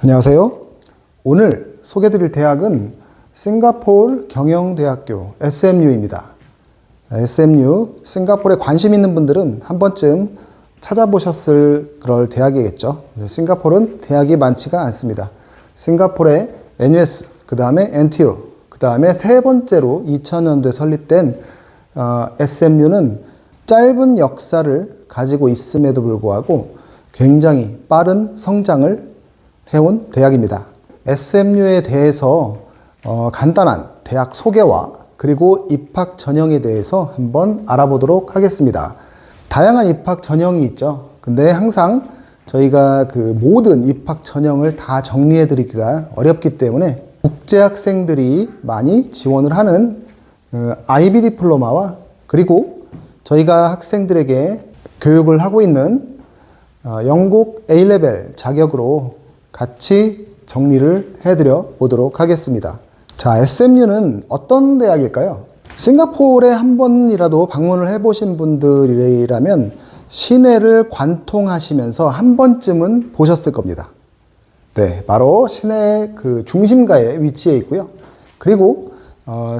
안녕하세요. 오늘 소개드릴 대학은 싱가포르 경영대학교 SMU입니다. SMU, 싱가포르에 관심 있는 분들은 한 번쯤 찾아보셨을 그럴 대학이겠죠. 싱가포르는 대학이 많지가 않습니다. 싱가포르에 NUS, 그 다음에 NTU, 그 다음에 세 번째로 2000년도에 설립된 SMU는 짧은 역사를 가지고 있음에도 불구하고 굉장히 빠른 성장을 해온 대학입니다. SMU에 대해서 간단한 대학 소개와 그리고 입학 전형에 대해서 한번 알아보도록 하겠습니다. 다양한 입학 전형이 있죠. 근데 항상 저희가 그 모든 입학 전형을 다 정리해 드리기가 어렵기 때문에 국제 학생들이 많이 지원을 하는 IB 디플로마와 그리고 저희가 학생들에게 교육을 하고 있는 영국 A레벨 자격으로 같이 정리를 해드려 보도록 하겠습니다. 자, SMU는 어떤 대학일까요? 싱가포르에 한 번이라도 방문을 해보신 분들이라면 시내를 관통하시면서 한 번쯤은 보셨을 겁니다. 네, 바로 시내 그 중심가에 위치해 있고요. 그리고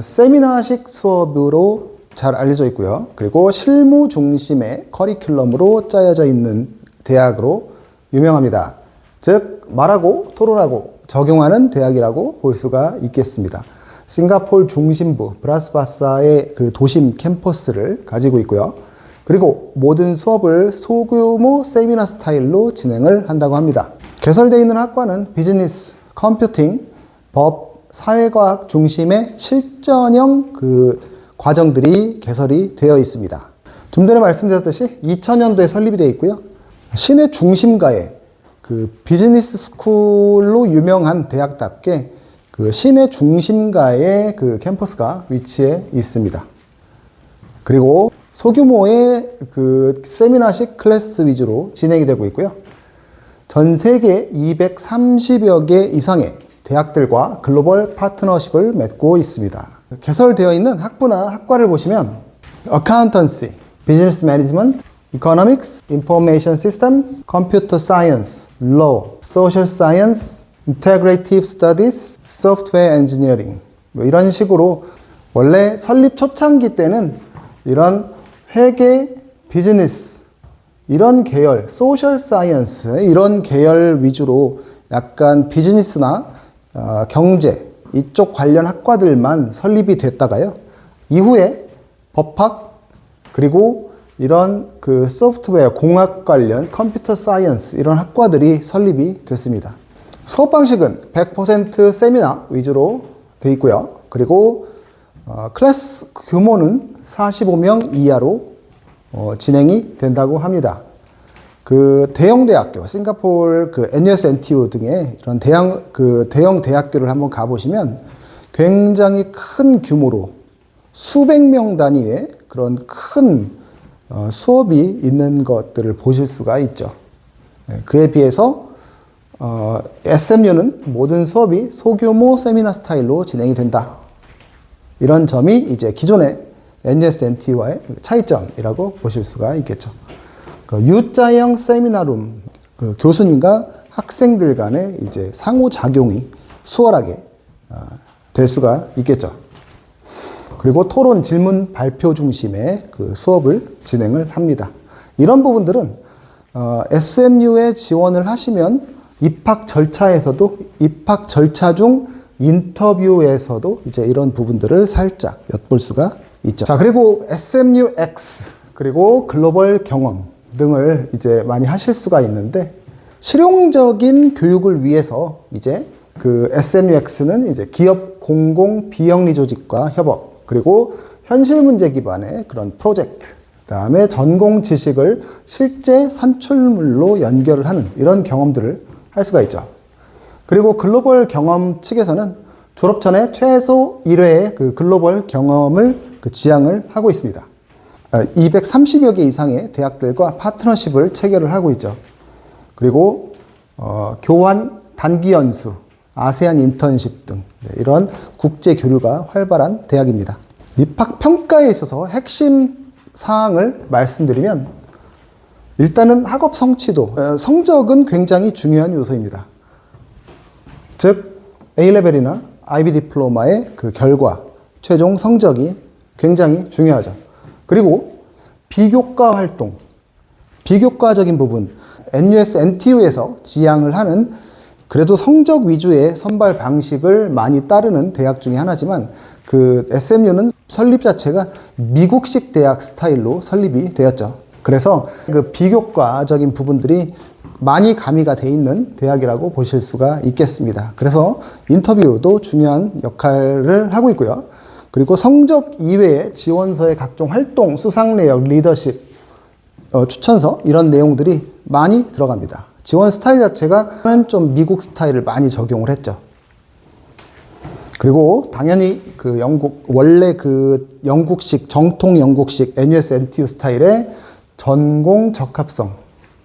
세미나식 수업으로 잘 알려져 있고요. 그리고 실무 중심의 커리큘럼으로 짜여져 있는 대학으로 유명합니다. 즉 말하고 토론하고 적용하는 대학이라고 볼 수가 있겠습니다. 싱가포르 중심부 브라스바사의 그 도심 캠퍼스를 가지고 있고요. 그리고 모든 수업을 소규모 세미나 스타일로 진행을 한다고 합니다. 개설되어 있는 학과는 비즈니스, 컴퓨팅, 법, 사회과학 중심의 실전형 그 과정들이 개설이 되어 있습니다. 좀 전에 말씀드렸듯이 2000년도에 설립이 되어 있고요. 시내 중심가에 그 비즈니스 스쿨로 유명한 대학답게 그 시내 중심가에 그 캠퍼스가 위치해 있습니다. 그리고 소규모의 그 세미나식 클래스 위주로 진행이 되고 있고요. 전 세계 230여 개 이상의 대학들과 글로벌 파트너십을 맺고 있습니다. 개설되어 있는 학부나 학과를 보시면 어카운턴시, 비즈니스 매니지먼트, Economics, Information Systems, Computer Science, Law, Social Science, Integrative Studies, Software Engineering 뭐 이런 식으로 원래 설립 초창기 때는 이런 회계, 비즈니스 이런 계열, 소셜 사이언스 이런 계열 위주로 약간 비즈니스나 경제 이쪽 관련 학과들만 설립이 됐다가요. 이후에 법학 그리고 이런 그 소프트웨어, 공학 관련 컴퓨터 사이언스 이런 학과들이 설립이 됐습니다. 수업 방식은 100% 세미나 위주로 되어 있고요. 그리고 클래스 규모는 45명 이하로 진행이 된다고 합니다. 그 대형 대학교, 싱가포르 그 NUS, NTU 등의 이런 대형 대학교를 한번 가보시면 굉장히 큰 규모로 수백 명 단위의 그런 큰 수업이 있는 것들을 보실 수가 있죠. 그에 비해서 SMU는 모든 수업이 소규모 세미나 스타일로 진행이 된다. 이런 점이 이제 기존의 NUS, NTU와의 차이점이라고 보실 수가 있겠죠. U자형 세미나룸, 그 교수님과 학생들 간의 이제 상호작용이 수월하게 될 수가 있겠죠. 그리고 토론, 질문, 발표 중심의 그 수업을 진행을 합니다. 이런 부분들은 SMU에 지원을 하시면 입학 절차에서도 입학 절차 중 인터뷰에서도 이제 이런 부분들을 살짝 엿볼 수가 있죠. 자, 그리고 SMUX 그리고 글로벌 경험 등을 이제 많이 하실 수가 있는데 실용적인 교육을 위해서 이제 그 SMUX는 이제 기업, 공공, 비영리 조직과 협업 그리고 현실 문제 기반의 그런 프로젝트, 그다음에 전공 지식을 실제 산출물로 연결을 하는 이런 경험들을 할 수가 있죠. 그리고 글로벌 경험 측에서는 졸업 전에 최소 1회의 그 글로벌 경험을 그 지향을 하고 있습니다. 230여 개 이상의 대학들과 파트너십을 체결을 하고 있죠. 그리고 교환 단기 연수, 아세안 인턴십 등 이런 국제 교류가 활발한 대학입니다. 입학 평가에 있어서 핵심 사항을 말씀드리면 일단은 학업 성취도, 성적은 굉장히 중요한 요소입니다. 즉 A레벨이나 IB 디플로마의 그 결과, 최종 성적이 굉장히 중요하죠. 그리고 비교과 활동, 비교과적인 부분, NUS, NTU에서 지향을 하는 그래도 성적 위주의 선발 방식을 많이 따르는 대학 중에 하나지만 그 SMU는 설립 자체가 미국식 대학 스타일로 설립이 되었죠. 그래서 그 비교과적인 부분들이 많이 가미가 돼 있는 대학이라고 보실 수가 있겠습니다. 그래서 인터뷰도 중요한 역할을 하고 있고요. 그리고 성적 이외에 지원서의 각종 활동, 수상 내역, 리더십, 추천서 이런 내용들이 많이 들어갑니다. 지원 스타일 자체가 좀 미국 스타일을 많이 적용을 했죠. 그리고 당연히 그 원래 그 영국식, 정통 영국식 NUS, NTU 스타일의 전공 적합성,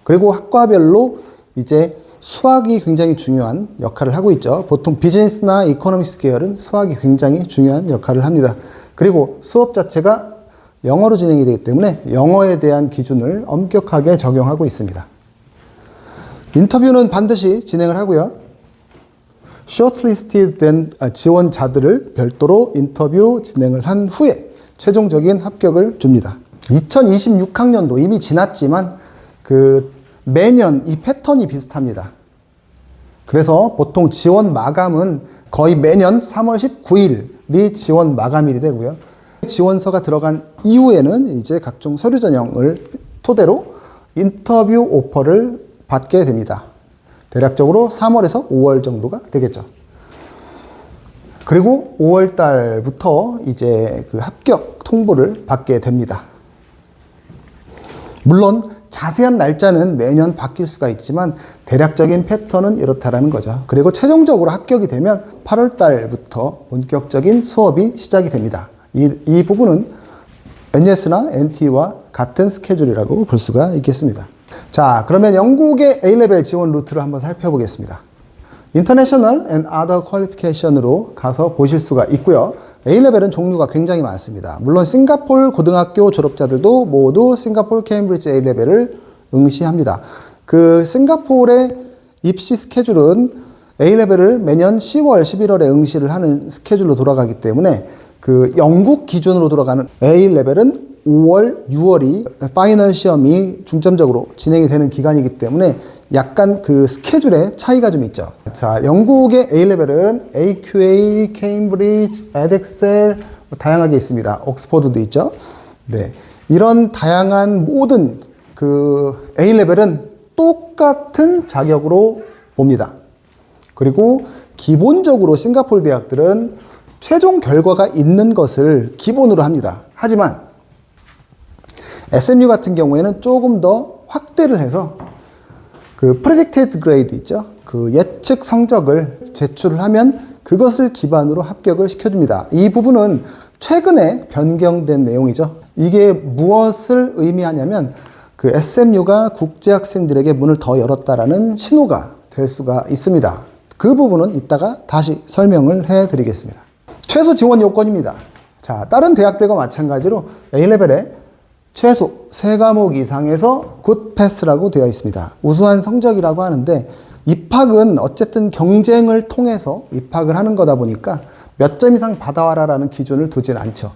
그리고 학과별로 이제 수학이 굉장히 중요한 역할을 하고 있죠. 보통 비즈니스나 이코노미क्스 계열은 수학이 굉장히 중요한 역할을 합니다. 그리고 수업 자체가 영어로 진행이 되기 때문에 영어에 대한 기준을 엄격하게 적용하고 있습니다. 인터뷰는 반드시 진행을 하고요. shortlisted 된 지원자들을 별도로 인터뷰 진행을 한 후에 최종적인 합격을 줍니다. 2026학년도 이미 지났지만 그 매년 이 패턴이 비슷합니다. 그래서 보통 지원 마감은 거의 매년 3월 19일이 지원 마감일이 되고요. 지원서가 들어간 이후에는 이제 각종 서류 전형을 토대로 인터뷰 오퍼를 받게 됩니다. 대략적으로 3월에서 5월 정도가 되겠죠. 그리고 5월 달부터 이제 그 합격 통보를 받게 됩니다. 물론 자세한 날짜는 매년 바뀔 수가 있지만 대략적인 패턴은 이렇다라는 거죠. 그리고 최종적으로 합격이 되면 8월 달부터 본격적인 수업이 시작이 됩니다. 이 부분은 NUS나 NTU와 같은 스케줄이라고 볼 수가 있겠습니다. 자, 그러면 영국의 A레벨 지원 루트를 한번 살펴보겠습니다. International and Other Qualification으로 가서 보실 수가 있고요. A레벨은 종류가 굉장히 많습니다. 물론 싱가포르 고등학교 졸업자들도 모두 싱가포르 케임브리지 A레벨을 응시합니다. 그 싱가포르의 입시 스케줄은 A레벨을 매년 10월, 11월에 응시를 하는 스케줄로 돌아가기 때문에 그 영국 기준으로 돌아가는 A레벨은 5월, 6월이 파이널 시험이 중점적으로 진행이 되는 기간이기 때문에 약간 그 스케줄에 차이가 좀 있죠. 자, 영국의 A레벨은 AQA, 케임브리지, 에덱셀 다양하게 있습니다. 옥스퍼드도 있죠. 네. 이런 다양한 모든 그 A레벨은 똑같은 자격으로 봅니다. 그리고 기본적으로 싱가포르 대학들은 최종 결과가 있는 것을 기본으로 합니다. 하지만 SMU 같은 경우에는 조금 더 확대를 해서 그 predicted grade 있죠. 그 예측 성적을 제출을 하면 그것을 기반으로 합격을 시켜줍니다. 이 부분은 최근에 변경된 내용이죠. 이게 무엇을 의미하냐면 그 SMU가 국제 학생들에게 문을 더 열었다라는 신호가 될 수가 있습니다. 그 부분은 이따가 다시 설명을 해드리겠습니다. 최소 지원 요건입니다. 자, 다른 대학들과 마찬가지로 A레벨에 최소 3과목 이상에서 굿 패스라고 되어 있습니다. 우수한 성적이라고 하는데 입학은 어쨌든 경쟁을 통해서 입학을 하는 거다 보니까 몇 점 이상 받아와라라는 기준을 두진 않죠.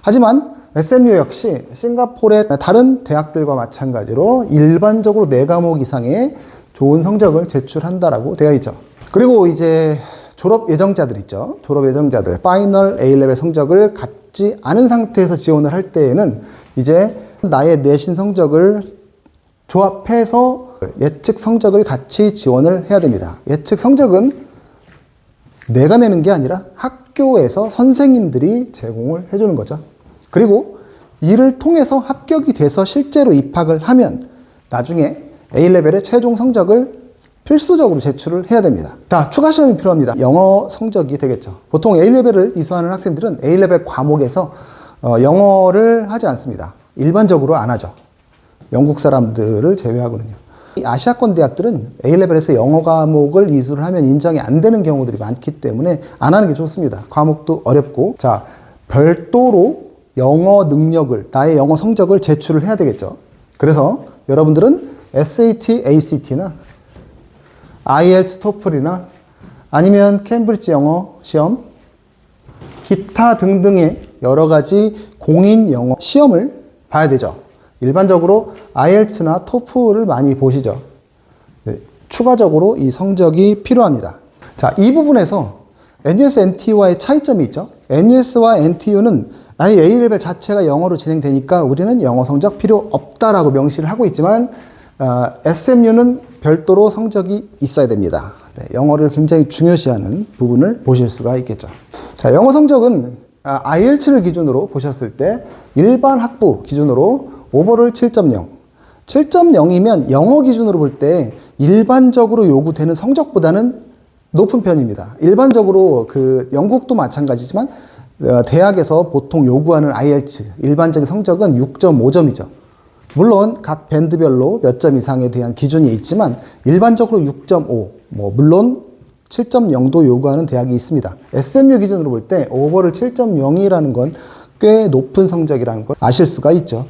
하지만 SMU 역시 싱가포르의 다른 대학들과 마찬가지로 일반적으로 4과목 이상의 좋은 성적을 제출한다라고 되어 있죠. 그리고 이제 졸업 예정자들 있죠. 졸업 예정자들, 파이널 A레벨 성적을 갖지 않은 상태에서 지원을 할 때에는 이제 나의 내신 성적을 조합해서 예측 성적을 같이 지원을 해야 됩니다. 예측 성적은 내가 내는 게 아니라 학교에서 선생님들이 제공을 해주는 거죠. 그리고 이를 통해서 합격이 돼서 실제로 입학을 하면 나중에 A레벨의 최종 성적을 필수적으로 제출을 해야 됩니다. 자, 추가 시험이 필요합니다. 영어 성적이 되겠죠. 보통 A레벨을 이수하는 학생들은 A레벨 과목에서 영어를 하지 않습니다. 일반적으로 안 하죠. 영국 사람들을 제외하고는요. 아시아권 대학들은 A레벨에서 영어 과목을 이수를 하면 인정이 안 되는 경우들이 많기 때문에 안 하는 게 좋습니다. 과목도 어렵고. 자, 별도로 영어 능력을, 나의 영어 성적을 제출을 해야 되겠죠. 그래서 여러분들은 SAT, ACT나 IELTS, TOEFL이나 아니면 캠브리지 영어 시험, 기타 등등의 여러 가지 공인 영어 시험을 봐야 되죠. 일반적으로 IELTS나 TOEFL을 많이 보시죠. 네, 추가적으로 이 성적이 필요합니다. 자, 이 부분에서 NUS, NTU와의 차이점이 있죠. NUS와 NTU는 아예 A레벨 자체가 영어로 진행되니까 우리는 영어 성적 필요 없다라고 명시를 하고 있지만 SMU는 별도로 성적이 있어야 됩니다. 네, 영어를 굉장히 중요시하는 부분을 보실 수가 있겠죠. 자, 영어 성적은 IELTS를 기준으로 보셨을 때 일반 학부 기준으로 오버롤 7.0. 7.0이면 영어 기준으로 볼 때 일반적으로 요구되는 성적보다는 높은 편입니다. 일반적으로 그 영국도 마찬가지지만 대학에서 보통 요구하는 IELTS 일반적인 성적은 6.5점이죠. 물론 각 밴드별로 몇 점 이상에 대한 기준이 있지만 일반적으로 6.5, 물론 7.0도 요구하는 대학이 있습니다. SMU 기준으로 볼 때 오버를 7.0이라는 건 꽤 높은 성적이라는 걸 아실 수가 있죠.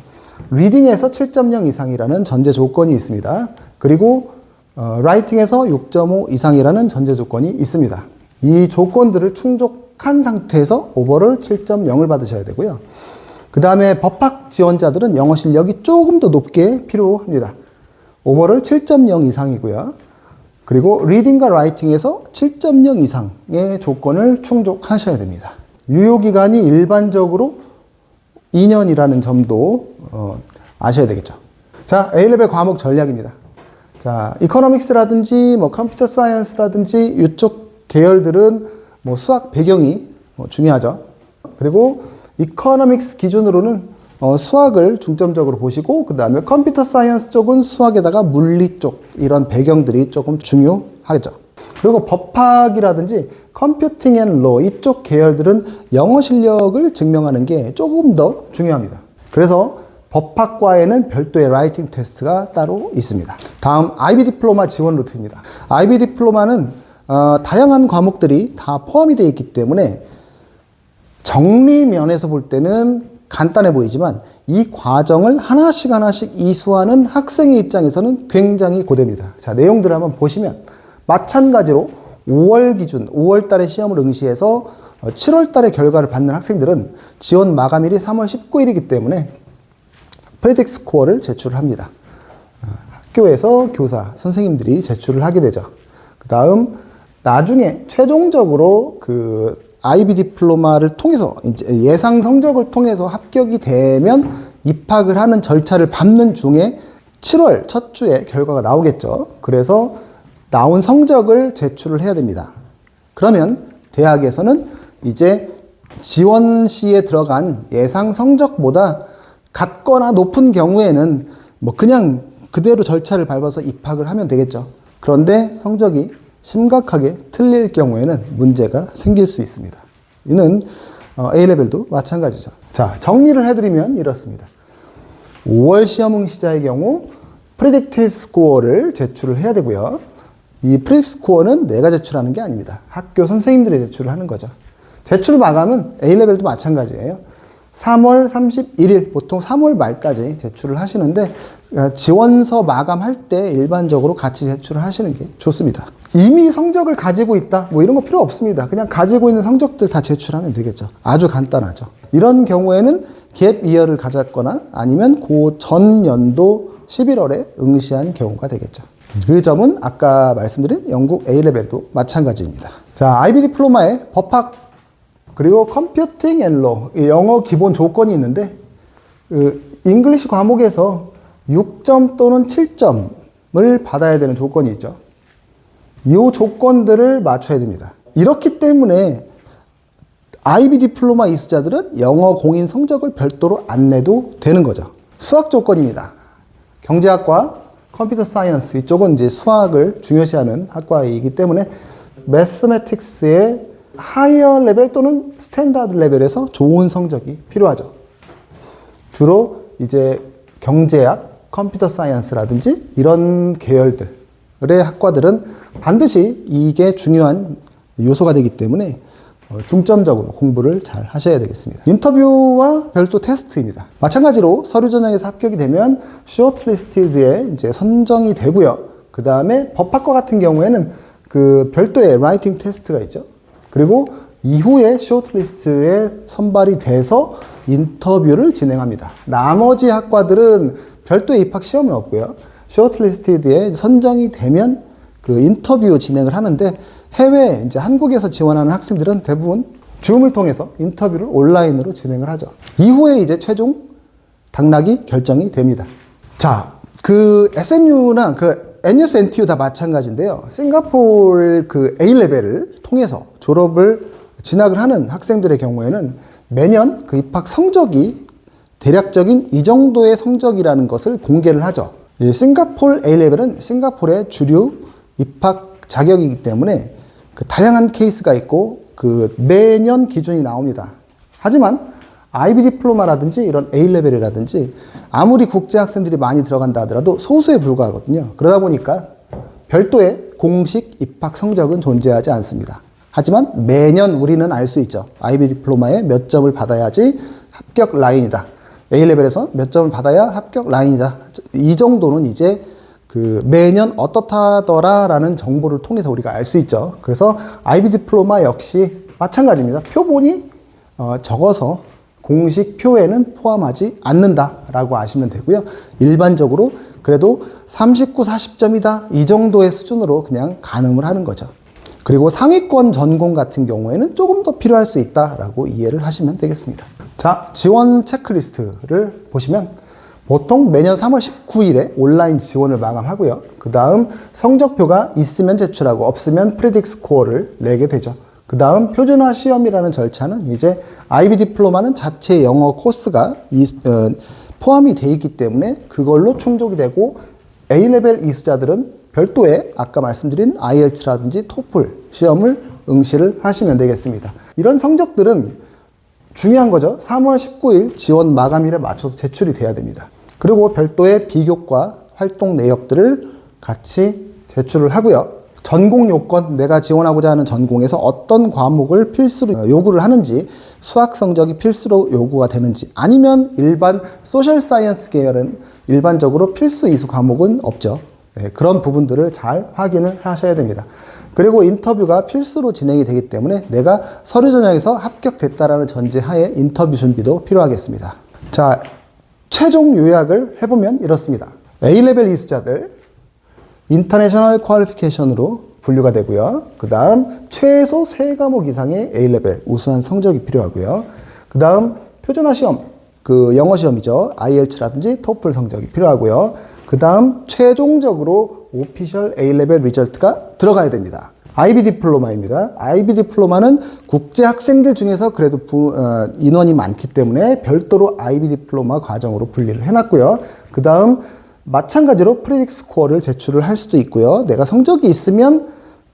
리딩에서 7.0 이상이라는 전제 조건이 있습니다. 그리고 라이팅에서 6.5 이상이라는 전제 조건이 있습니다. 이 조건들을 충족한 상태에서 오버를 7.0을 받으셔야 되고요. 그 다음에 법학 지원자들은 영어 실력이 조금 더 높게 필요합니다. 오버를 7.0 이상이고요. 그리고 리딩과 라이팅에서 7.0 이상의 조건을 충족하셔야 됩니다. 유효기간이 일반적으로 2년이라는 점도 아셔야 되겠죠. 자, A레벨 과목 전략입니다. 자, 이코노믹스라든지 컴퓨터 사이언스라든지 이쪽 계열들은 수학 배경이 중요하죠. 그리고 이코노믹스 기준으로는 수학을 중점적으로 보시고 그 다음에 컴퓨터 사이언스 쪽은 수학에다가 물리 쪽 이런 배경들이 조금 중요하죠. 그리고 법학이라든지 컴퓨팅 앤 로 이쪽 계열들은 영어 실력을 증명하는 게 조금 더 중요합니다. 그래서 법학과에는 별도의 라이팅 테스트가 따로 있습니다. 다음 IB 디플로마 지원 루트입니다. IB 디플로마는 다양한 과목들이 다 포함이 되어 있기 때문에 정리 면에서 볼 때는 간단해 보이지만 이 과정을 하나씩 이수하는 학생의 입장에서는 굉장히 고됩니다. 자, 내용들을 한번 보시면 마찬가지로 5월 기준, 5월 달에 시험을 응시해서 7월 달에 결과를 받는 학생들은 지원 마감일이 3월 19일이기 때문에 프레딕 스코어를 제출을 합니다. 학교에서 교사, 선생님들이 제출을 하게 되죠. 그 다음 나중에 최종적으로 그 IB 디플로마를 통해서 이제 예상 성적을 통해서 합격이 되면 입학을 하는 절차를 밟는 중에 7월 첫 주에 결과가 나오겠죠. 그래서 나온 성적을 제출을 해야 됩니다. 그러면 대학에서는 이제 지원 시에 들어간 예상 성적보다 같거나 높은 경우에는 그냥 그대로 절차를 밟아서 입학을 하면 되겠죠. 그런데 성적이 심각하게 틀릴 경우에는 문제가 생길 수 있습니다. 이는 A레벨도 마찬가지죠. 자, 정리를 해드리면 이렇습니다. 5월 시험 응시자의 경우 프리딕티드 스코어를 제출을 해야 되고요. 이 프리딕티드 스코어는 내가 제출하는 게 아닙니다. 학교 선생님들이 제출을 하는 거죠. 제출 마감은 A레벨도 마찬가지예요. 3월 31일, 보통 3월 말까지 제출을 하시는데 지원서 마감할 때 일반적으로 같이 제출을 하시는 게 좋습니다. 이미 성적을 가지고 있다, 이런 거 필요 없습니다. 그냥 가지고 있는 성적들 다 제출하면 되겠죠. 아주 간단하죠. 이런 경우에는 갭 이어를 가졌거나 아니면 그 전년도 11월에 응시한 경우가 되겠죠. 그 점은 아까 말씀드린 영국 A레벨도 마찬가지입니다. 자, IB 디플로마의 법학 그리고 컴퓨팅 앤 로, 영어 기본 조건이 있는데 잉글리시 과목에서 6점 또는 7점을 받아야 되는 조건이 있죠. 이 조건들을 맞춰야 됩니다. 이렇기 때문에 IB 디플로마 이수자들은 영어 공인 성적을 별도로 안 내도 되는 거죠. 수학 조건입니다. 경제학과, 컴퓨터 사이언스 이쪽은 이제 수학을 중요시하는 학과이기 때문에 매스매틱스의 하이어 레벨 또는 스탠다드 레벨에서 좋은 성적이 필요하죠. 주로 이제 경제학, 컴퓨터 사이언스라든지 이런 계열들의 학과들은 반드시 이게 중요한 요소가 되기 때문에 중점적으로 공부를 잘 하셔야 되겠습니다. 인터뷰와 별도 테스트입니다. 마찬가지로 서류 전형에서 합격이 되면 쇼트리스티드에 이제 선정이 되고요. 그 다음에 법학과 같은 경우에는 그 별도의 라이팅 테스트가 있죠. 그리고 이후에 쇼트리스트에 선발이 돼서 인터뷰를 진행합니다. 나머지 학과들은 별도의 입학 시험은 없고요. 쇼트리스트에 선정이 되면 그 인터뷰 진행을 하는데 해외 이제 한국에서 지원하는 학생들은 대부분 줌을 통해서 인터뷰를 온라인으로 진행을 하죠. 이후에 이제 최종 당락이 결정이 됩니다. 자, 그 SMU나 그 NSNTU 다 마찬가지인데요. 싱가포르 그 A레벨을 통해서 졸업을 진학을 하는 학생들의 경우에는 매년 그 입학 성적이 대략적인 이 정도의 성적이라는 것을 공개를 하죠. 이 싱가포르 A레벨은 싱가포르의 주류 입학 자격이기 때문에 그 다양한 케이스가 있고 그 매년 기준이 나옵니다. 하지만 IB 디플로마라든지 이런 A레벨이라든지 아무리 국제 학생들이 많이 들어간다 하더라도 소수에 불과하거든요. 그러다 보니까 별도의 공식 입학 성적은 존재하지 않습니다. 하지만 매년 우리는 알 수 있죠. IB 디플로마에 몇 점을 받아야지 합격 라인이다. A레벨에서 몇 점을 받아야 합격 라인이다. 이 정도는 이제 그 매년 어떻다더라라는 정보를 통해서 우리가 알 수 있죠. 그래서 IB 디플로마 역시 마찬가지입니다. 표본이 적어서 공식 표에는 포함하지 않는다라고 아시면 되고요. 일반적으로 그래도 39, 40점이다 이 정도의 수준으로 그냥 가늠을 하는 거죠. 그리고 상위권 전공 같은 경우에는 조금 더 필요할 수 있다라고 이해를 하시면 되겠습니다. 자, 지원 체크리스트를 보시면 보통 매년 3월 19일에 온라인 지원을 마감하고요. 그 다음 성적표가 있으면 제출하고 없으면 프리딕 스코어를 내게 되죠. 그 다음 표준화 시험이라는 절차는 이제 IB 디플로마는 자체 영어 코스가 포함이 되어 있기 때문에 그걸로 충족이 되고 A레벨 이수자들은 별도의 아까 말씀드린 IELTS라든지 토플 시험을 응시를 하시면 되겠습니다. 이런 성적들은 중요한 거죠. 3월 19일 지원 마감일에 맞춰서 제출이 돼야 됩니다. 그리고 별도의 비교과 활동 내역들을 같이 제출을 하고요. 전공 요건, 내가 지원하고자 하는 전공에서 어떤 과목을 필수로 요구를 하는지, 수학 성적이 필수로 요구가 되는지, 아니면 일반 소셜 사이언스 계열은 일반적으로 필수 이수 과목은 없죠. 네, 그런 부분들을 잘 확인을 하셔야 됩니다. 그리고 인터뷰가 필수로 진행이 되기 때문에 내가 서류 전형에서 합격됐다라는 전제하에 인터뷰 준비도 필요하겠습니다. 자, 최종 요약을 해보면 이렇습니다. A레벨 이수자들 인터내셔널 퀄리피케이션으로 분류가 되고요. 그 다음 최소 3과목 이상의 A레벨 우수한 성적이 필요하고요. 그 다음 표준화 시험, 그 영어 시험이죠. IELTS라든지 토플 성적이 필요하고요. 그 다음 최종적으로 오피셜 A레벨 리절트가 들어가야 됩니다. IB 디플로마입니다. IB 디플로마는 국제 학생들 중에서 그래도 인원이 많기 때문에 별도로 IB 디플로마 과정으로 분리를 해놨고요. 그 다음 마찬가지로 프리딕 스코어를 제출을 할 수도 있고요. 내가 성적이 있으면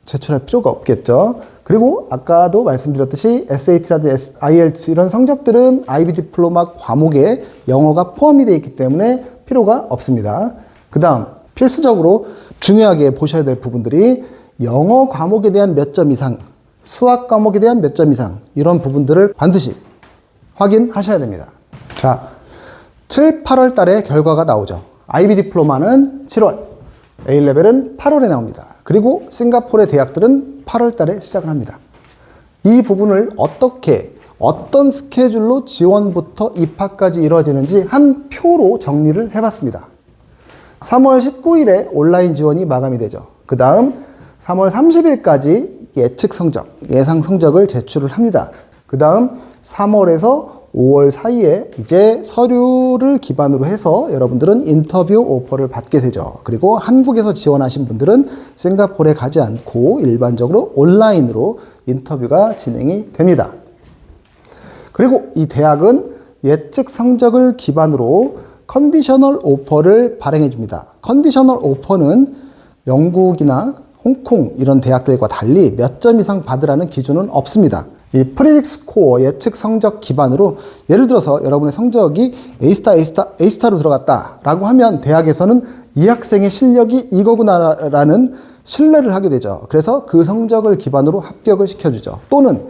제출할 필요가 없겠죠. 그리고 아까도 말씀드렸듯이 SAT라든지 IELTS 이런 성적들은 IB 디플로마 과목에 영어가 포함이 되어 있기 때문에 필요가 없습니다. 그 다음 필수적으로 중요하게 보셔야 될 부분들이 영어 과목에 대한 몇 점 이상, 수학 과목에 대한 몇 점 이상 이런 부분들을 반드시 확인하셔야 됩니다. 자, 7, 8월 달에 결과가 나오죠. IB 디플로마는 7월, A레벨은 8월에 나옵니다. 그리고 싱가포르의 대학들은 8월 달에 시작을 합니다. 이 부분을 어떤 스케줄로 지원부터 입학까지 이루어지는지 한 표로 정리를 해봤습니다. 3월 19일에 온라인 지원이 마감이 되죠. 그 다음 3월 30일까지 예측 성적, 예상 성적을 제출을 합니다. 그 다음 3월에서 5월 사이에 이제 서류를 기반으로 해서 여러분들은 인터뷰 오퍼를 받게 되죠. 그리고 한국에서 지원하신 분들은 싱가포르에 가지 않고 일반적으로 온라인으로 인터뷰가 진행이 됩니다. 그리고 이 대학은 예측 성적을 기반으로 컨디셔널 오퍼를 발행해 줍니다. 컨디셔널 오퍼는 영국이나 홍콩 이런 대학들과 달리 몇 점 이상 받으라는 기준은 없습니다. 이 프리딕 스코어 예측 성적 기반으로 예를 들어서 여러분의 성적이 A스타로 들어갔다라고 하면 대학에서는 이 학생의 실력이 이거구나라는 신뢰를 하게 되죠. 그래서 그 성적을 기반으로 합격을 시켜주죠. 또는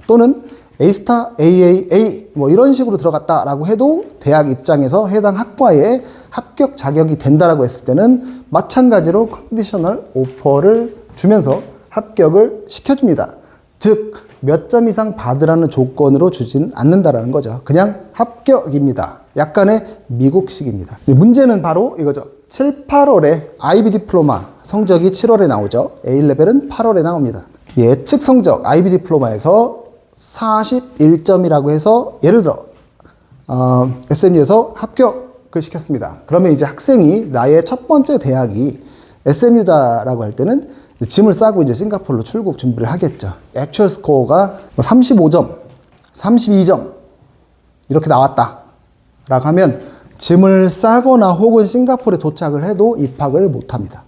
또는 A 뭐 이런 식으로 들어갔다라고 해도 대학 입장에서 해당 학과에 합격 자격이 된다라고 했을 때는 마찬가지로 컨디셔널 오퍼를 주면서 합격을 시켜줍니다. 즉, 몇 점 이상 받으라는 조건으로 주진 않는다라는 거죠. 그냥 합격입니다. 약간의 미국식입니다. 문제는 바로 이거죠. 7, 8월에 IB 디플로마 성적이 7월에 나오죠. A레벨은 8월에 나옵니다. 예측 성적 IB 디플로마에서 41점이라고 해서 예를 들어 SMU에서 합격을 시켰습니다. 그러면 이제 학생이 나의 첫 번째 대학이 SMU다라고 할 때는 짐을 싸고 이제 싱가포르로 출국 준비를 하겠죠. 액츄얼 스코어가 35점, 32점 이렇게 나왔다 라고 하면 짐을 싸거나 혹은 싱가포르에 도착을 해도 입학을 못합니다.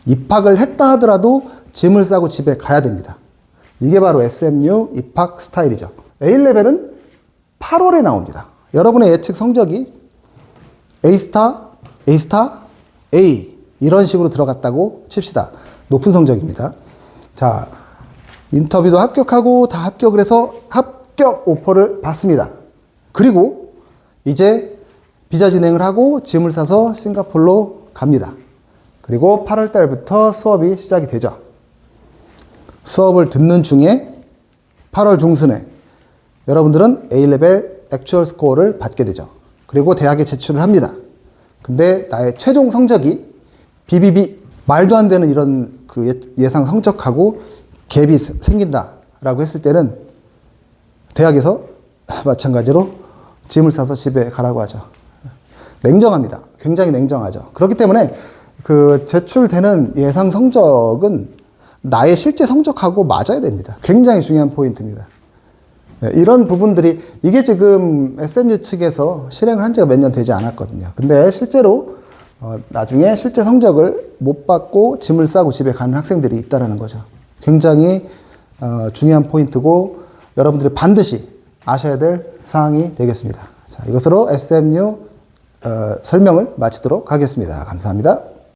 입학을 했다 하더라도 짐을 싸고 집에 가야 됩니다. 이게 바로 SMU 입학 스타일이죠. A레벨은 8월에 나옵니다. 여러분의 예측 성적이 A스타, A스타, A 이런 식으로 들어갔다고 칩시다. 높은 성적입니다. 자, 인터뷰도 합격하고 다 합격을 해서 합격 오퍼를 받습니다. 그리고 이제 비자 진행을 하고 짐을 싸서 싱가포르로 갑니다. 그리고 8월 달부터 수업이 시작이 되죠. 수업을 듣는 중에 8월 중순에 여러분들은 A레벨 액츄얼 스코어를 받게 되죠. 그리고 대학에 제출을 합니다. 근데 나의 최종 성적이 BBB, 말도 안 되는 이런 그 예상 성적하고 갭이 생긴다라고 했을 때는 대학에서 마찬가지로 짐을 싸서 집에 가라고 하죠. 냉정합니다. 굉장히 냉정하죠. 그렇기 때문에 그 제출되는 예상 성적은 나의 실제 성적하고 맞아야 됩니다. 굉장히 중요한 포인트입니다. 이런 부분들이 이게 지금 SMU 측에서 실행을 한 지가 몇 년 되지 않았거든요. 근데 실제로 나중에 실제 성적을 못 받고 짐을 싸고 집에 가는 학생들이 있다는 거죠. 굉장히 중요한 포인트고 여러분들이 반드시 아셔야 될 사항이 되겠습니다. 자, 이것으로 SMU 설명을 마치도록 하겠습니다. 감사합니다.